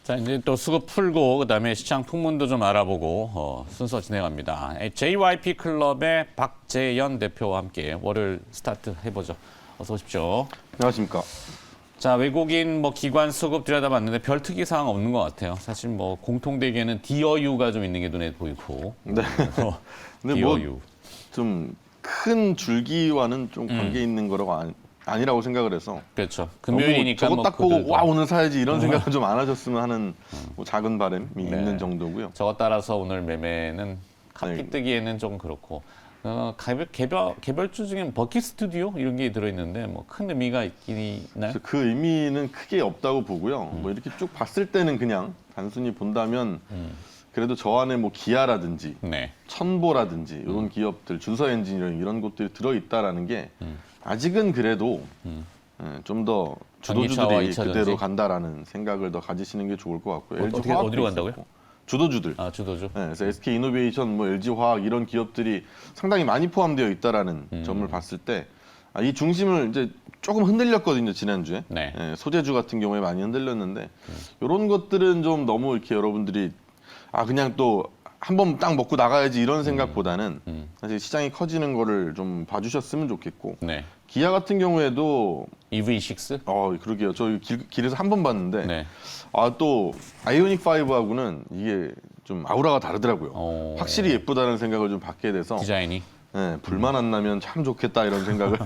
자, 이제 또 수급 풀고 그다음에 시장 풍문도 좀 알아보고 순서 진행합니다. JYP 클럽의 박재현 대표와 함께 월요일 스타트 해보죠. 어서 오십시오. 안녕하십니까. 자, 외국인 기관 수급 들여다봤는데 별 특이 사항 없는 것 같아요. 사실 공통되게는 DOU가 좀 있는 게 눈에 보이고. 네. 근데 DOU. 좀 큰 줄기와는 좀 관계 있는 거라고 아니라고 생각을 해서. 그렇죠. 금요일이니까 저거 딱 보고 그들도. 와 오늘 사야지 이런 생각을 좀 안 하셨으면 하는 작은 바람이 네. 있는 정도고요. 저것 따라서 오늘 매매는 카피 네. 뜨기에는 좀 그렇고. 개별주 중에 버킷 스튜디오 이런 게 들어있는데 큰 의미가 있나요? 그래서 그 의미는 크게 없다고 보고요. 이렇게 쭉 봤을 때는 그냥 단순히 본다면 그래도 저 안에 기아라든지 네. 천보라든지 이런 기업들, 준서 엔지니어링 이런 것들이 들어있다라는 게 아직은 그래도 좀 더 전기차와 주도주들이 이차전지? 그대로 간다라는 생각을 더 가지시는 게 좋을 것 같고요. 어디로 간다고요? 주도주들. 아, 주도주. 네, 그래서 SK 이노베이션, LG화학 이런 기업들이 상당히 많이 포함되어 있다라는 점을 봤을 때 이 중심을 이제 조금 흔들렸거든요, 지난주에. 네. 소재주 같은 경우에 많이 흔들렸는데 이런 것들은 좀 너무 이렇게 여러분들이 그냥 또 한 번 딱 먹고 나가야지 이런 생각보다는 사실 시장이 커지는 거를 좀 봐주셨으면 좋겠고 네. 기아 같은 경우에도 EV6? 그러게요. 저 길에서 한 번 봤는데 네. 또 아이오닉 5하고는 이게 좀 아우라가 다르더라고요. 확실히 예쁘다는 생각을 좀 받게 돼서 디자인이? 불만 안 나면 참 좋겠다 이런 생각을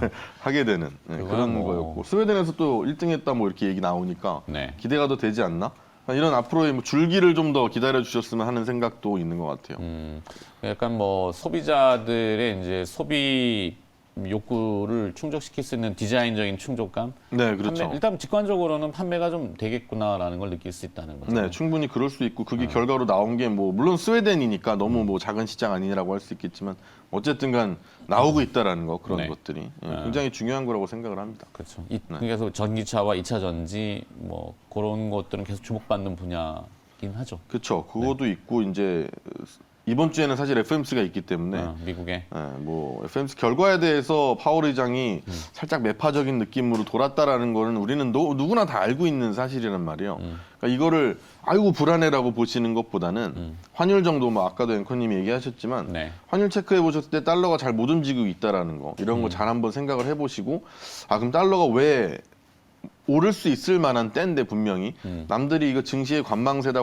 하게 되는 그런 거였고 스웨덴에서 또 1등했다 이렇게 얘기 나오니까 네. 기대가 더 되지 않나? 이런 앞으로의 줄기를 좀 더 기다려 주셨으면 하는 생각도 있는 것 같아요. 약간 소비자들의 이제 소비 욕구를 충족시킬 수 있는 디자인적인 충족감. 네, 그렇죠. 일단 직관적으로는 판매가 좀 되겠구나라는 걸 느낄 수 있다는 거죠. 네, 충분히 그럴 수 있고 그게 결과로 나온 게 물론 스웨덴이니까 너무 작은 시장 아니라고 할 수 있겠지만 어쨌든간 나오고 있다라는 거 그런 네. 것들이 굉장히 중요한 거라고 생각을 합니다. 그렇죠. 그래서 전기차와 2차 전지 그런 것들은 계속 주목받는 분야긴 하죠. 그렇죠. 그것도 있고 이제 이번 주에는 사실 FMC가 있기 때문에 미국에. FMC 결과에 대해서 파월 의장이 살짝 매파적인 느낌으로 돌았다라는 거는 우리는 누구나 다 알고 있는 사실이란 말이에요. 그러니까 이거를 아이고 불안해라고 보시는 것보다는 환율 정도 아까도 앵커님이 얘기하셨지만 네. 환율 체크해 보셨을 때 달러가 잘 못 움직이고 있다라는 거 이런 거 잘 한번 생각을 해보시고 그럼 달러가 왜 오를 수 있을 만한 때인데 분명히 남들이 이거 증시의 관망세다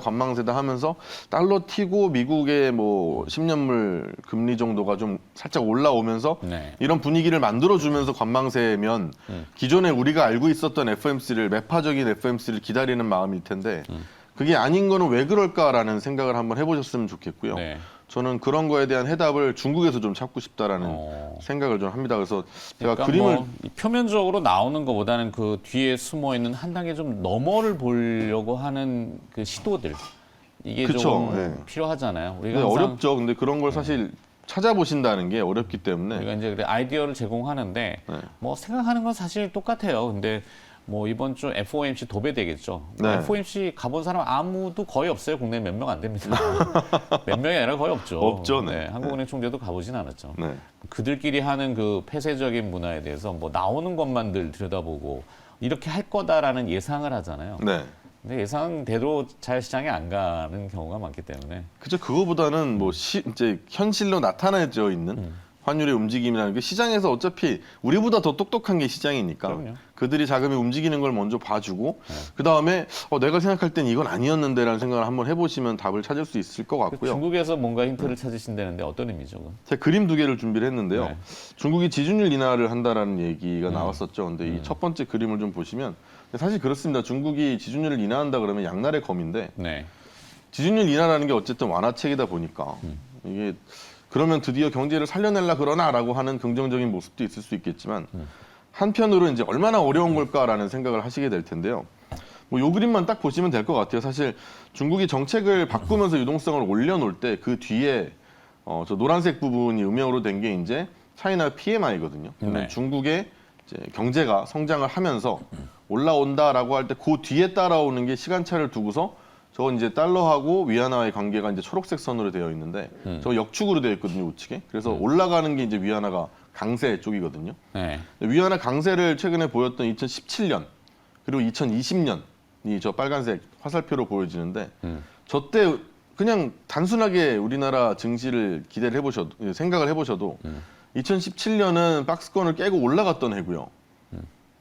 하면서 달러 튀고 미국의 10년물 금리 정도가 좀 살짝 올라오면서 네. 이런 분위기를 만들어주면서 관망세면 기존에 우리가 알고 있었던 FMC를 매파적인 FMC를 기다리는 마음일 텐데 그게 아닌 거는 왜 그럴까라는 생각을 한번 해보셨으면 좋겠고요. 네. 저는 그런 거에 대한 해답을 중국에서 좀 찾고 싶다라는 생각을 좀 합니다. 그래서 제가 그러니까 그림을 표면적으로 나오는 것보다는 그 뒤에 숨어 있는 한 단계 좀 너머를 보려고 하는 그 시도들 이게 그쵸, 좀 네. 필요하잖아요. 우리가 네, 항상 어렵죠. 근데 그런 걸 사실 찾아보신다는 게 어렵기 때문에 우리가 이제 아이디어를 제공하는데 생각하는 건 사실 똑같아요. 근데 이번 주 FOMC 도배되겠죠. 네. FOMC 가본 사람 아무도 거의 없어요. 국내 몇 명 안 됩니다. 몇 명이 아니라 거의 없죠. 없죠, 네. 한국은행 총재도 가보진 않았죠. 네. 그들끼리 하는 그 폐쇄적인 문화에 대해서 나오는 것만들 들여다보고 이렇게 할 거다라는 예상을 하잖아요. 네. 근데 예상대로 잘 시장에 안 가는 경우가 많기 때문에. 그죠. 그거보다는 이제 현실로 나타나져 있는 환율의 움직임이라는 게 시장에서 어차피 우리보다 더 똑똑한 게 시장이니까 그럼요. 그들이 자금이 움직이는 걸 먼저 봐주고 그 다음에 내가 생각할 땐 이건 아니었는데라는 생각을 한번 해보시면 답을 찾을 수 있을 것 같고요. 중국에서 뭔가 힌트를 찾으신다는데 어떤 의미죠? 그건? 제가 그림 두 개를 준비를 했는데요. 네. 중국이 지준율 인하를 한다라는 얘기가 나왔었죠. 근데 이 첫 번째 그림을 좀 보시면 사실 그렇습니다. 중국이 지준율을 인하한다 그러면 양날의 검인데 네. 지준율 인하라는 게 어쨌든 완화책이다 보니까 이게 그러면 드디어 경제를 살려내려 그러나라고 하는 긍정적인 모습도 있을 수 있겠지만 한편으로 이제 얼마나 어려운 걸까라는 생각을 하시게 될 텐데요. 요 그림만 딱 보시면 될 것 같아요. 사실 중국이 정책을 바꾸면서 유동성을 올려놓을 때 그 뒤에 저 노란색 부분이 음영으로 된 게 이제 차이나 PMI거든요. 네. 중국의 이제 경제가 성장을 하면서 올라온다라고 할 때 그 뒤에 따라오는 게 시간차를 두고서 저건 이제 달러하고 위안화의 관계가 이제 초록색 선으로 되어 있는데 저 역축으로 되어 있거든요, 우측에. 그래서 올라가는 게 이제 위안화가 강세 쪽이거든요. 네. 위안화 강세를 최근에 보였던 2017년 그리고 2020년 저 빨간색 화살표로 보여지는데 저 때 그냥 단순하게 우리나라 증시를 기대를 해보셔도 생각을 해보셔도 2017년은 박스권을 깨고 올라갔던 해고요.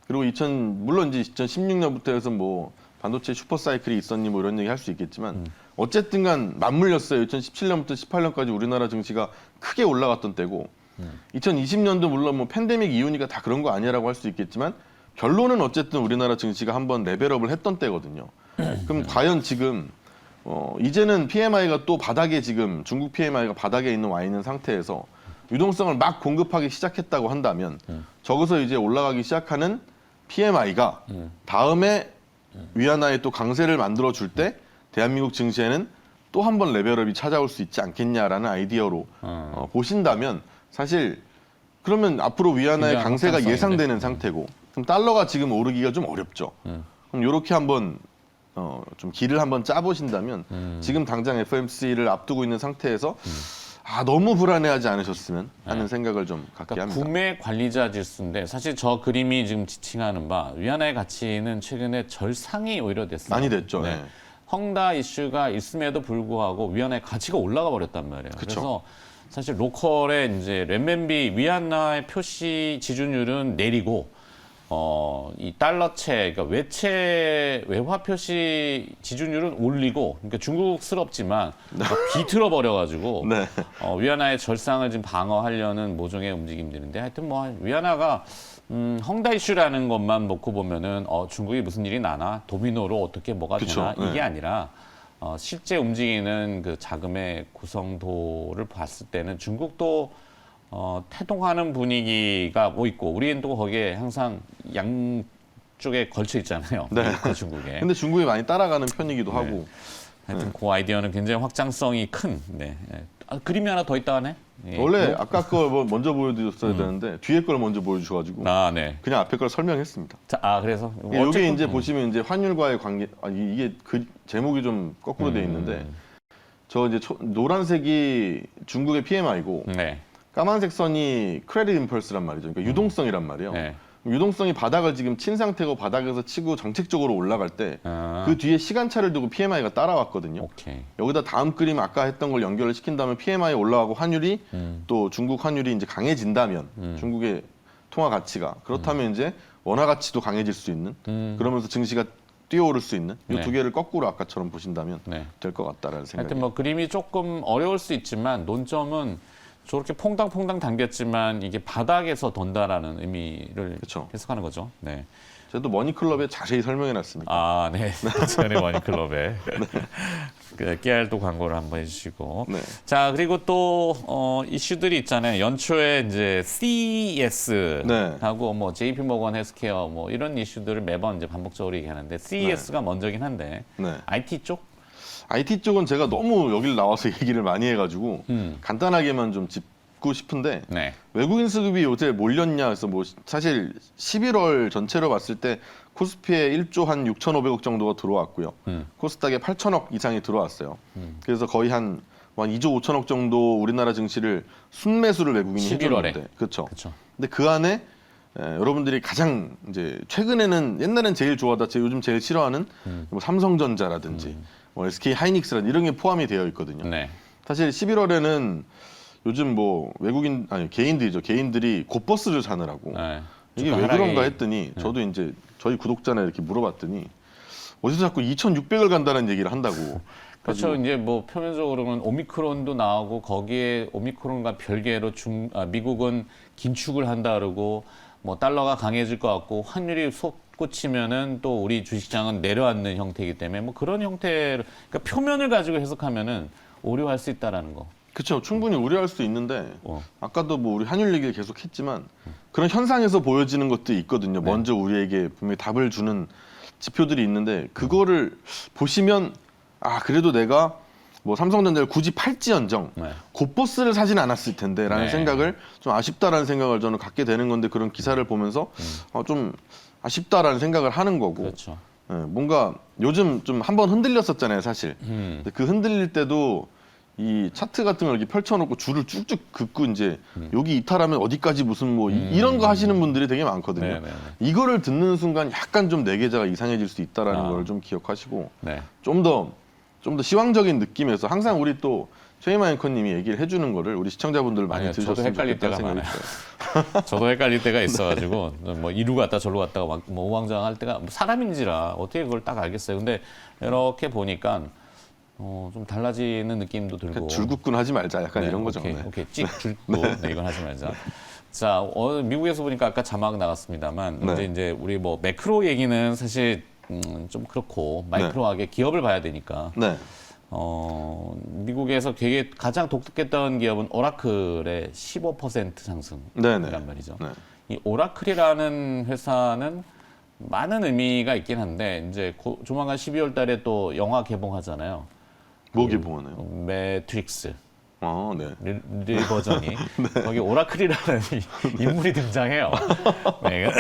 그리고 물론 이제 2016년부터 해서 뭐 반도체 슈퍼사이클이 있었니 뭐 이런 얘기 할 수 있겠지만 어쨌든간 맞물렸어요. 2017년부터 18년까지 우리나라 증시가 크게 올라갔던 때고 2020년도 물론 뭐 팬데믹 이후니까 다 그런 거 아니라고 할 수 있겠지만 결론은 어쨌든 우리나라 증시가 한번 레벨업을 했던 때거든요. 그럼 과연 지금 이제는 PMI가 또 바닥에 지금 중국 PMI가 바닥에 와 있는 상태에서 유동성을 막 공급하기 시작했다고 한다면 저기서 이제 올라가기 시작하는 PMI가 다음에 위안화에 또 강세를 만들어 줄 때 대한민국 증시에는 또 한 번 레벨업이 찾아올 수 있지 않겠냐라는 아이디어로 보신다면 사실 그러면 앞으로 위안화의 굉장히 강세가 확장성인데. 예상되는 상태고 그럼 달러가 지금 오르기가 좀 어렵죠. 그럼 이렇게 한번 좀 길을 한번 짜보신다면 지금 당장 FOMC를 앞두고 있는 상태에서 너무 불안해하지 않으셨으면 하는 생각을 좀 갖게 그러니까 합니다. 구매 관리자 지수인데 사실 저 그림이 지금 지칭하는 바 위안화의 가치는 최근에 절상이 오히려 됐어요. 많이 됐죠. 네. 헝다 이슈가 있음에도 불구하고 위안화의 가치가 올라가 버렸단 말이에요. 그쵸. 그래서 사실 로컬의 이제 렌민비 위안화의 표시 지준율은 내리고 이 달러채, 그러니까 외화 표시 지준율은 올리고, 그러니까 중국스럽지만 비틀어 버려가지고 네. 위안화의 절상을 지금 방어하려는 모종의 움직임들인데 하여튼 뭐 위안화가 헝다 이슈라는 것만 놓고 보면은 중국이 무슨 일이 나나 도미노로 어떻게 뭐가 그쵸. 되나 이게 네. 아니라 실제 움직이는 그 자금의 구성도를 봤을 때는 중국도 태동하는 분위기가 뭐 있고 우리는 또 거기에 항상 양쪽에 걸쳐 있잖아요. 네. 그 중국에. 근데 중국이 많이 따라가는 편이기도 하고 하여튼 그 아이디어는 굉장히 확장성이 큰. 네. 그림이 하나 더 있다 하네. 예. 원래 아까 거 먼저 보여드렸어야 되는데 뒤에 걸 먼저 보여주셔가지고 네. 그냥 앞에 걸 설명했습니다. 자, 그래서 여기 어쨌든, 이제 보시면 이제 환율과의 관계, 이게 그 제목이 좀 거꾸로 돼 있는데 저 이제 노란색이 중국의 PMI고 네. 까만색 선이 크레딧 임펄스란 말이죠. 그러니까 유동성이란 말이에요. 네. 유동성이 바닥을 지금 친 상태고 바닥에서 치고 정책적으로 올라갈 때 아, 그 뒤에 시간차를 두고 PMI가 따라왔거든요. 오케이. 여기다 다음 그림 아까 했던 걸 연결을 시킨다면 PMI 올라가고 환율이 또 중국 환율이 이제 강해진다면 중국의 통화 가치가 그렇다면 이제 원화 가치도 강해질 수 있는 그러면서 증시가 뛰어오를 수 있는 이 네. 두 개를 거꾸로 아까처럼 보신다면 네. 될 것 같다라는 생각이. 하여튼 뭐 그림이 조금 어려울 수 있지만 논점은 저렇게 퐁당퐁당 당겼지만 이게 바닥에서 돈다라는 의미를 그쵸. 해석하는 거죠. 네. 저도 머니클럽에 자세히 설명해놨습니다. 네. 전에 머니클럽에 그 깨알도 광고를 한번 해주시고. 네. 자, 그리고 또 이슈들이 있잖아요. 연초에 이제 CES 네. 하고 뭐 JP 모건 헬스케어 뭐 이런 이슈들을 매번 이제 반복적으로 얘기하는데 CES가 먼저긴 한데 네. IT 쪽? IT 쪽은 제가 너무 여기를 나와서 얘기를 많이 해가지고 간단하게만 좀 짚고 싶은데 네. 외국인 수급이 요새 몰렸냐 해서 뭐 사실 11월 전체로 봤을 때 코스피에 1조 한 6,500억 정도가 들어왔고요. 코스닥에 8천억 이상이 들어왔어요. 그래서 거의 한 2조 5천억 정도 우리나라 증시를 순매수를 외국인이 11월에. 해줬는데 그렇죠. 그렇죠. 근데 그 안에 여러분들이 가장 이제 최근에는 옛날엔 제일 좋아하다 요즘 제일 싫어하는 뭐 삼성전자라든지 뭐 SK 하이닉스라든지 이런 게 포함이 되어 있거든요. 네. 사실 11월에는 요즘 뭐 개인들이죠. 개인들이 곧버스를 사느라고 네. 이게 왜 그런가 했더니 저도 이제 저희 구독자나 이렇게 물어봤더니 어디서 자꾸 2,600을 간다는 얘기를 한다고. 그렇죠. 이제 뭐 표면적으로는 오미크론도 나오고 거기에 오미크론과 별개로 미국은 긴축을 한다 그러고 뭐 달러가 강해질 것 같고 환율이 솟구치면은 또 우리 주식시장은 내려앉는 형태이기 때문에 뭐 그런 형태로 그러니까 표면을 가지고 해석하면은 오류할 수 있다라는 거. 그렇죠. 충분히 우려할 수 있는데 아까도 뭐 우리 환율 얘기를 계속 했지만 그런 현상에서 보여지는 것도 있거든요. 네. 먼저 우리에게 분명히 답을 주는 지표들이 있는데 그거를 보시면 그래도 내가 뭐 삼성전자를 굳이 팔지언정 네. 곧버스를 사진 않았을 텐데라는 네. 생각을 좀 아쉽다라는 생각을 저는 갖게 되는 건데 그런 기사를 보면서 좀 아쉽다라는 생각을 하는 거고 그렇죠. 뭔가 요즘 좀 한번 흔들렸었잖아요, 사실. 근데 그 흔들릴 때도 이 차트 같은 걸 이렇게 펼쳐놓고 줄을 쭉쭉 긋고 이제 여기 이탈하면 어디까지 무슨 뭐 이런 거 하시는 분들이 되게 많거든요. 네네네. 이거를 듣는 순간 약간 좀 내 계좌가 이상해질 수 있다라는 아. 걸 좀 기억하시고 네. 좀 더 시황적인 느낌에서 항상 우리 또 최희만 앵커님이 얘기를 해주는 거를 우리 시청자분들 많이 아니요, 저도 들으셨으면 헷갈릴 좋겠다는 때가 생각이 많아요. 들어요. 저도 헷갈릴 때가 있어가지고 뭐 이루 갔다 절로 갔다가 막 뭐 우왕좌왕할 때가 뭐 사람인지라 어떻게 그걸 딱 알겠어요. 근데 이렇게 보니까 좀 달라지는 느낌도 들고. 줄긋군 하지 말자 약간 네, 이런 거죠. 오케이, 네. 오케이. 찍 줄도 네, 이건 하지 말자. 자, 미국에서 보니까 아까 자막 나갔습니다만 네. 이제 우리 뭐 매크로 얘기는 사실 좀 그렇고 마이크로하게 기업을 봐야 되니까. 네. 미국에서 되게 가장 독특했던 기업은 오라클의 15% 상승이란 네네. 말이죠. 네. 이 오라클이라는 회사는 많은 의미가 있긴 한데 이제 조만간 12월 달에 또 영화 개봉하잖아요. 뭐 개봉하나요? 매트릭스 네. 버전이 거기 오라클이라는 인물이 등장해요. 네,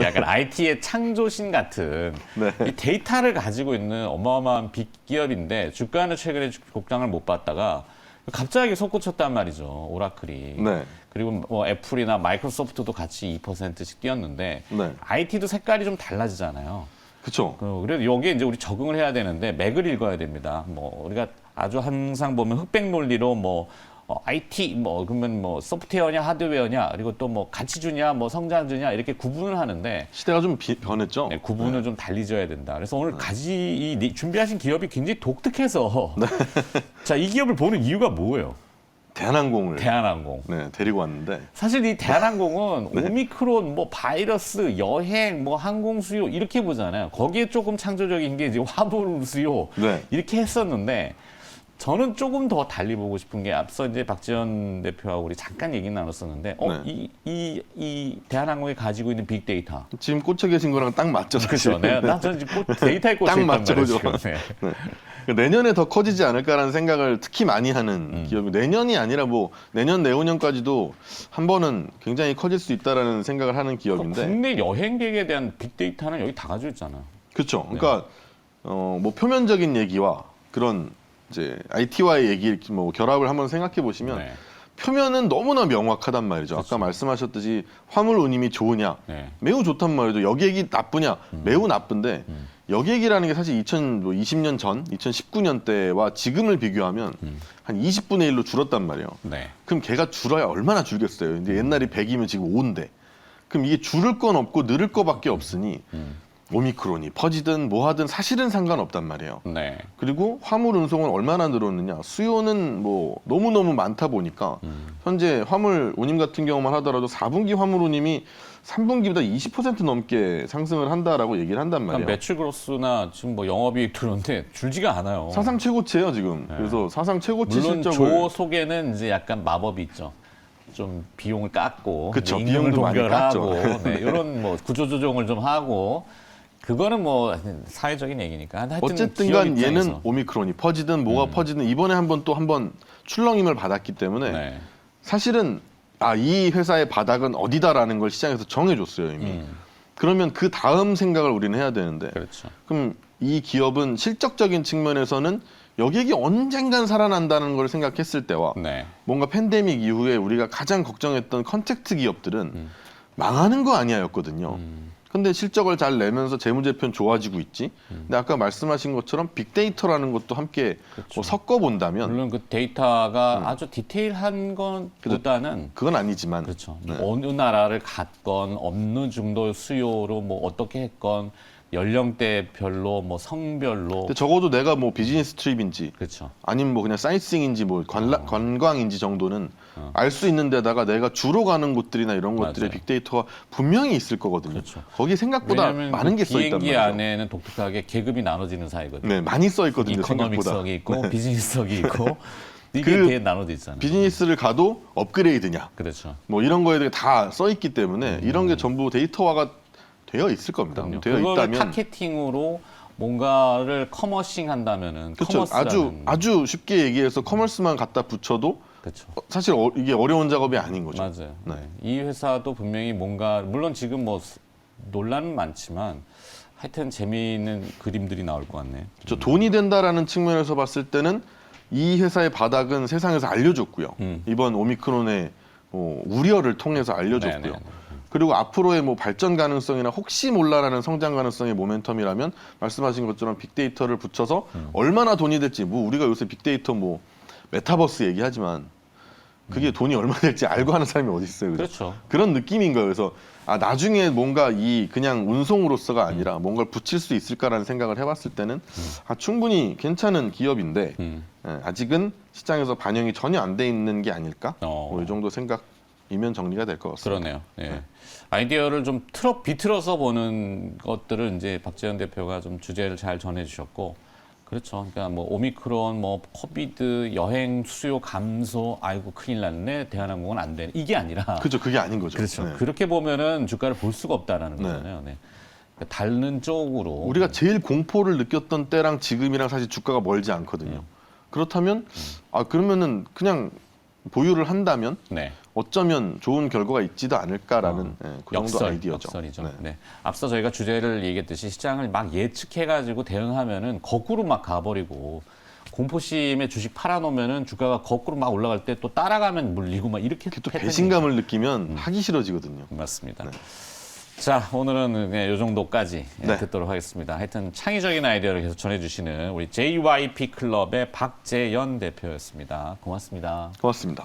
약간 IT의 창조신 같은 네. 이 데이터를 가지고 있는 어마어마한 빅 기업인데 주가는 최근에 곡장을 못 봤다가 갑자기 솟구쳤단 말이죠. 오라클이. 네. 그리고 뭐 애플이나 마이크로소프트도 같이 2%씩 뛰었는데 네. IT도 색깔이 좀 달라지잖아요. 그렇죠. 그래도 여기에 이제 우리 적응을 해야 되는데 맥을 읽어야 됩니다. 뭐 우리가 아주 항상 보면 흑백 논리로 뭐 IT 뭐 그러면 뭐 소프트웨어냐 하드웨어냐 그리고 또 뭐 가치주냐 뭐 성장주냐 이렇게 구분을 하는데 시대가 좀 변했죠. 네, 구분을 좀 달리 져야 된다. 그래서 오늘 준비하신 기업이 굉장히 독특해서 자, 이 기업을 보는 이유가 뭐예요? 대한항공을 대한항공. 네, 데리고 왔는데 사실 이 대한항공은 오미크론, 뭐 바이러스, 여행, 뭐 항공 수요 이렇게 보잖아요. 거기에 조금 창조적인 게 이제 화물 수요 네. 이렇게 했었는데 저는 조금 더 달리 보고 싶은 게 앞서 이제 박지원 대표하고 우리 잠깐 얘기 나눴었는데 이 대한항공이 가지고 있는 빅데이터. 지금 꽂혀 계신 거랑 딱 맞죠. 그렇죠. 저는 지금 데이터에 꽂혀 딱 있단 맞죠, 말이에요. 그죠? 지금. 네. 네. 그러니까 내년에 더 커지지 않을까라는 생각을 특히 많이 하는 기업이 내년이 아니라 뭐 내년 내후년까지도 한 번은 굉장히 커질 수 있다라는 생각을 하는 기업인데 국내 여행객에 대한 빅데이터는 여기 다 가지고 있잖아요. 그렇죠. 그러니까 뭐 표면적인 얘기와 그런 이제 IT와의 얘기 뭐 결합을 한번 생각해 보시면 네. 표면은 너무나 명확하단 말이죠. 그렇죠. 아까 말씀하셨듯이 화물 운임이 좋으냐, 네. 매우 좋단 말이죠. 여객이 나쁘냐, 매우 나쁜데 여객이라는 게 사실 2020년 전, 2019년 때와 지금을 비교하면 한 20분의 1로 줄었단 말이에요. 네. 그럼 걔가 줄어야 얼마나 줄겠어요. 이제 옛날이 100이면 지금 5인데. 그럼 이게 줄을 건 없고 늘을 거밖에 없으니 오미크론이 퍼지든 뭐 하든 사실은 상관없단 말이에요. 네. 그리고 화물 운송은 얼마나 늘었느냐. 수요는 뭐 너무너무 많다 보니까 현재 화물 운임 같은 경우만 하더라도 4분기 화물 운임이 3분기보다 20% 넘게 상승을 한다라고 얘기를 한단 말이에요. 그러니까 매출 그로스나 지금 뭐 영업이익 들었는데 줄지가 않아요. 사상 최고치예요 지금. 그래서 사상 최고치 물론 실적을 조 속에는 이제 약간 마법이 있죠. 좀 비용을 깎고, 그쵸, 이제 임금을 비용도 많이 동결하고, 깎죠. 네, 이런 뭐 구조조정을 좀 하고, 그거는 뭐 사회적인 얘기니까. 하여튼 어쨌든 기업 간 입장에서. 얘는 오미크론이 퍼지든 뭐가 퍼지든 이번에 또 한 번 출렁임을 받았기 때문에 네. 사실은 이 회사의 바닥은 어디다라는 걸 시장에서 정해줬어요 이미. 그러면 그 다음 생각을 우리는 해야 되는데 그렇죠. 그럼 이 기업은 실적적인 측면에서는 여객이 언젠간 살아난다는 걸 생각했을 때와 네. 뭔가 팬데믹 이후에 우리가 가장 걱정했던 컨택트 기업들은 망하는 거 아니야였거든요. 근데 실적을 잘 내면서 재무제표는 좋아지고 있지. 근데 아까 말씀하신 것처럼 빅데이터라는 것도 함께 뭐 섞어 본다면 물론 그 데이터가 아주 디테일한 것보다는 그건 아니지만 그렇죠. 네. 어느 나라를 갔건 어느 정도 수요로 뭐 어떻게 했건 연령대별로 뭐 성별로 근데 적어도 내가 뭐 비즈니스 트립인지 그렇죠. 아니면 뭐 그냥 사이트싱인지 뭐 관광인지 정도는 알 수 있는 데다가 내가 주로 가는 곳들이나 이런 것들의 맞아요. 빅데이터가 분명히 있을 거거든요. 그렇죠. 거기 생각보다 왜냐하면 많은 그 게 써 있단 비행기 말이죠. 안에는 독특하게 계급이 나눠지는 사이거든요. 네, 많이 써 있거든요. 생각보다. 이코노믹석이 있고 비즈니스석이 있고 이게 그 되게 나눠져 있잖아요. 비즈니스를 가도 업그레이드냐 그렇죠. 뭐 이런 거에 대해 다 써 있기 때문에 이런 게 전부 데이터화가 되어 있을 겁니다. 그럼요. 되어 그거를 있다면 타겟팅으로 뭔가를 커머싱 한다면은 그렇죠. 아주 쉽게 얘기해서 커머스만 갖다 붙여도 그렇죠. 사실 이게 어려운 작업이 아닌 거죠. 맞아요. 네. 네. 이 회사도 분명히 뭔가 물론 지금 뭐 논란은 많지만 하여튼 재미있는 그림들이 나올 것 같네요. 돈이 된다라는 측면에서 봤을 때는 이 회사의 바닥은 세상에서 알려줬고요. 이번 오미크론의 우려를 통해서 알려줬고요. 네네. 그리고 앞으로의 뭐 발전 가능성이나 혹시 몰라라는 성장 가능성의 모멘텀이라면 말씀하신 것처럼 빅데이터를 붙여서 얼마나 돈이 될지 뭐 우리가 요새 빅데이터 뭐 메타버스 얘기하지만 그게 돈이 얼마 될지 알고 하는 사람이 어디 있어요. 그죠? 그렇죠. 그런 느낌인 거예요. 그래서 나중에 뭔가 이 그냥 운송으로서가 아니라 뭔가를 붙일 수 있을까라는 생각을 해봤을 때는 충분히 괜찮은 기업인데 아직은 시장에서 반영이 전혀 안 돼 있는 게 아닐까? 뭐 이 정도 생각이면 정리가 될 것 같습니다. 그러네요. 예. 아이디어를 좀 비틀어서 보는 것들을 이제 박재현 대표가 좀 주제를 잘 전해주셨고, 그렇죠. 그러니까 뭐 오미크론, 뭐 코비드, 여행 수요 감소, 아이고 큰일 났네, 대한항공은 안 되네, 이게 아니라. 그죠, 그게 아닌 거죠. 그렇죠. 네. 그렇게 보면은 주가를 볼 수가 없다라는 거잖아요. 네. 그러니까 다른 쪽으로 우리가 제일 공포를 느꼈던 때랑 지금이랑 사실 주가가 멀지 않거든요. 그렇다면 그러면은 그냥 보유를 한다면 네. 어쩌면 좋은 결과가 있지도 않을까라는 그 정도 아이디어죠. 역설이죠. 네. 네. 앞서 저희가 주제를 얘기했듯이 시장을 막 예측해가지고 대응하면은 거꾸로 막 가버리고, 공포심에 주식 팔아놓으면은 주가가 거꾸로 막 올라갈 때 또 따라가면 물리고 막 이렇게 또 패턴이- 배신감을 느끼면 하기 싫어지거든요. 맞습니다. 네. 자, 오늘은 이 정도까지 네. 듣도록 하겠습니다. 하여튼 창의적인 아이디어를 계속 전해주시는 우리 JYP 클럽의 박재현 대표였습니다. 고맙습니다. 고맙습니다.